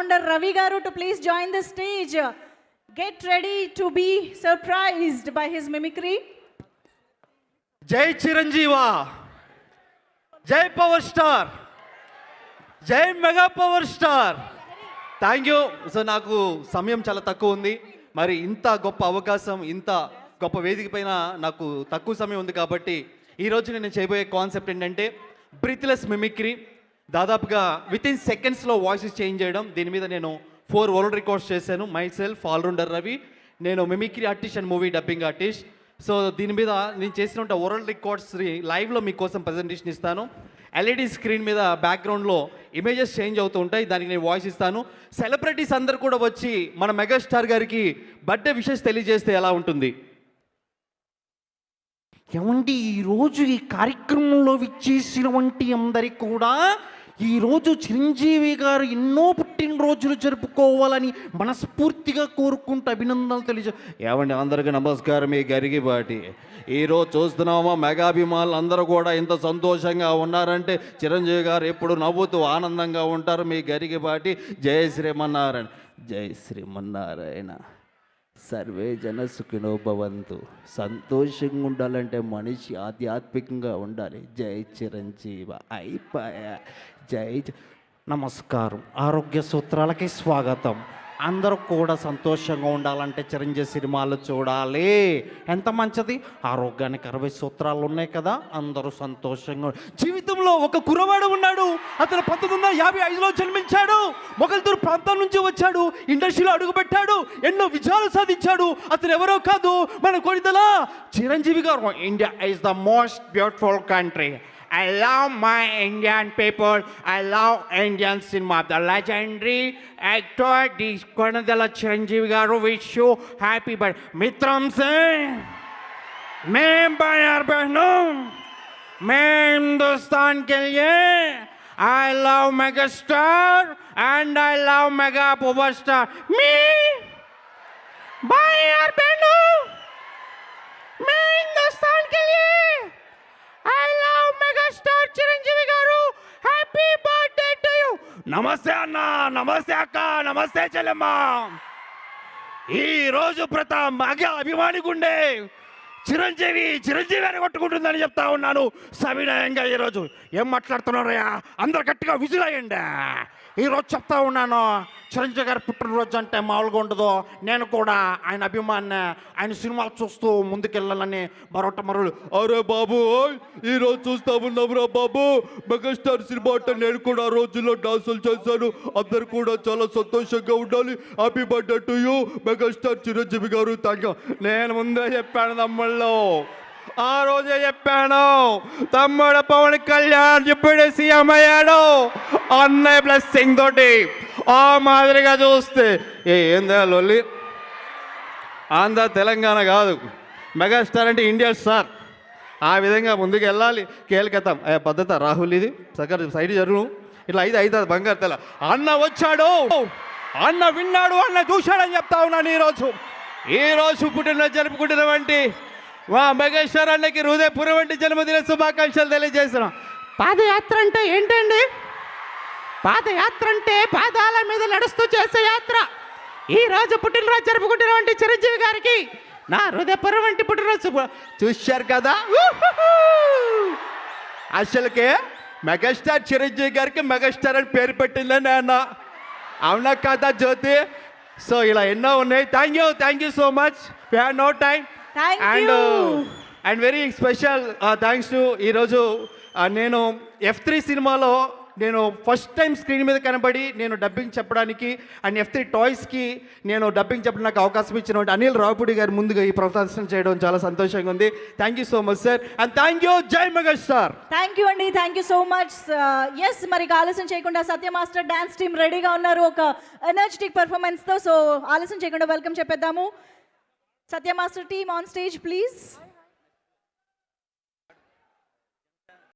all-rounder Ravi Garu to please join the stage. Get ready to be surprised by his mimicry. జై చిరంజీవా, జై power star, జై mega power star. Thank you. So నాకు సమయం చాలా తక్కువ ఉంది, మరి ఇంత గొప్ప అవకాశం, ఇంత గొప్ప వేదిక పైన నాకు తక్కువ సమయం ఉంది కాబట్టి ఈరోజు నేను చేయబోయే కాన్సెప్ట్ ఏంటంటే బ్రీత్లెస్ మిమిక్రీ. దాదాపుగా వితిన్ సెకండ్స్లో వాయిసెస్ చేంజ్ చేయడం. దీని మీద నేను 4 వరల్డ్ రికార్డ్స్ చేశాను. మై సెల్ఫ్ ఆల్రౌండర్ రవి, నేను mimicry artist and movie dubbing artist. So దీని మీద నేను చేసిన వరల్డ్ రికార్డ్స్ లైవ్లో మీకోసం ప్రజెంటేషన్ ఇస్తాను. ఎల్ఈడి స్క్రీన్ మీద బ్యాక్గ్రౌండ్లో ఇమేజెస్ చేంజ్ అవుతూ ఉంటాయి, దానికి నేను వాయిస్ ఇస్తాను. సెలబ్రిటీస్ అందరు కూడా వచ్చి మన మెగాస్టార్ గారికి బర్త్డే విషెస్ తెలియజేస్తే ఎలా ఉంటుంది? ఏమండి, ఈరోజు ఈ కార్యక్రమంలో విచ్చేసిన వంటి అందరికి కూడా ఈరోజు చిరంజీవి గారు ఎన్నో పుట్టినరోజులు జరుపుకోవాలని మనస్ఫూర్తిగా కోరుకుంటూ అభినందనలు తెలియజే. ఏమండి, అందరికీ నమస్కారం. మీ గరిగిపాటి ఈరోజు చూస్తున్నామా, మెగాభిమానులు అందరూ కూడా ఇంత సంతోషంగా ఉన్నారంటే చిరంజీవి గారు ఎప్పుడు నవ్వుతూ ఆనందంగా ఉంటారు. మీ గరిగిపాటి జై శ్రీమన్నారాయణ. జై శ్రీమన్నారాయణ. సర్వే జన సుఖినో భవంతు. సంతోషంగా ఉండాలంటే మనిషి ఆధ్యాత్మికంగా ఉండాలి. జై చిరంజీవ. అయిపోయా. నమస్కారం. ఆరోగ్య సూత్రాలకి స్వాగతం. అందరూ కూడా సంతోషంగా ఉండాలంటే చిరంజీవి సినిమాలు చూడాలి. ఎంత మంచిది. ఆరోగ్యానికి 60 సూత్రాలు ఉన్నాయి కదా. అందరూ సంతోషంగా. జీవితంలో ఒక కుర్రవాడు ఉన్నాడు. అతను 1955లో జన్మించాడు. మొగల్తూరు ప్రాంతం నుంచి వచ్చాడు. ఇండస్ట్రీలో అడుగుపెట్టాడు. ఎన్నో విజయాలు సాధించాడు. అతను ఎవరో కాదు, మన కొనిదల చిరంజీవి గారు. India is the most beautiful country. I love my Indian people. I love Indian cinema. The legendary actor Konadala Chiranjeevi Garu wish you happy birthday. Mitram Singh, मैं बाहर बहनों, मैं हिंदुस्तान के लिए I love megastar and I love mega power star. Me, बाहर बहनों, मैं हिंदुस्तान के लिए I love megastar Chiranjeevi Garu. Happy birthday to you. నమస్తే అన్న, నమస్తే అక్క, నమస్తే చెల్లెమ్మ. ఈరోజు ప్రతాప్ మగ అభిమానికుండే చిరంజీవి అని కొట్టుకుంటుందని చెప్తా ఉన్నాను సవినయంగా. ఈరోజు ఏం మాట్లాడుతున్నారయ్యా? అందరు గట్టిగా విజిలయ్యండి. ఈరోజు చెప్తా ఉన్నాను, చిరంజీవి గారి పుట్టినరోజు అంటే మామూలుగా ఉండదు. నేను కూడా ఆయన అభిమాని, ఆయన సినిమాలు చూస్తూ ముందుకెళ్ళాలని మరొకటి అరే బాబు, ఈరోజు చూస్తా ఉన్నావురా బాబు, మెగాస్టార్ సినిమా అంటే నేను కూడా ఆ రోజుల్లో డాన్సులు చేశాను. అందరు కూడా చాలా సంతోషంగా ఉండాలి. Happy birthday to you megastar Chiranjeevi garu. Thank you. నేను ముందే చెప్పాను తమ్ముళ్ళు, ఆ రోజే చెప్పాను. తమ్ముడు పవన్ కళ్యాణ్ ఇప్పుడే సీఎం అయ్యాడు అన్నయ్య బ్లెస్సింగ్ తోటి. ఆ మాదిరిగా చూస్తే ఏందా లొల్లి? ఆంధ్ర తెలంగాణ కాదు, మెగాస్టార్ అంటే ఇండియా స్టార్. ఆ విధంగా ముందుకు వెళ్ళాలి. కేల్కతాం పద్ధత రాహుల్, ఇది సగర్ సైడ్ జరుగు. ఇట్లా అవుతుంది బంగారు తెల. అన్న వచ్చాడు, అన్న విన్నాడు, అన్న చూశాడని చెప్తా ఉన్నాను. ఈరోజు పుట్టినరోజు జరుపుకుంటున్న వంటి మా మెగాస్టార్ అన్నకి హృదయపూర్వక వంటి జన్మదిన శుభాకాంక్షలు తెలియజేస్తున్నాం. పాదయాత్ర అంటే ఏంటండి? పాదయాత్ర అంటే పాదాల మీద నడుస్తూ చేసే యాత్ర. ఈరోజు పుట్టినరోజు జరుపుకుంటున్నటువంటి చిరంజీవి గారికి నా హృదయపూర్వక వంటి పుట్టినరోజు. చూశారు కదా, అసలుకే మెగాస్టార్ చిరంజీవి గారికి మెగాస్టార్ అని పేరు పెట్టిందని అన్న. అవునా కదా జ్యోతి? సో ఇలా ఎన్నో ఉన్నాయి. Thank you so much. We have no time. And very special thanks to ఈరోజు నేను F3 సినిమాలో నేను ఫస్ట్ టైం స్క్రీన్ మీద కనబడి నేను డబ్బింగ్ చెప్పడానికి అండ్ F3 టాయ్స్కి నేను డబ్బింగ్ చెప్పడానికి నాకు అవకాశం ఇచ్చిన అనిల్ రావుపూడి గారు ముందుగా ఈ ప్రదర్శన చేయడం చాలా సంతోషంగా ఉంది. Thank you so much sir, and thank you. జై మెగాస్టార్. థ్యాంక్ యూ అండి, thank you so much. Yes, మరి ఆలస్యం చేయకుండా సత్య మాస్టర్ డాన్స్ టీమ్ రెడీగా ఉన్నారు ఒక ఎనర్జెటిక్ పర్ఫార్మెన్స్తో. సో ఆలస్యం చేయకుండా welcome చెప్పేద్దాము. Satya Master team on stage, please.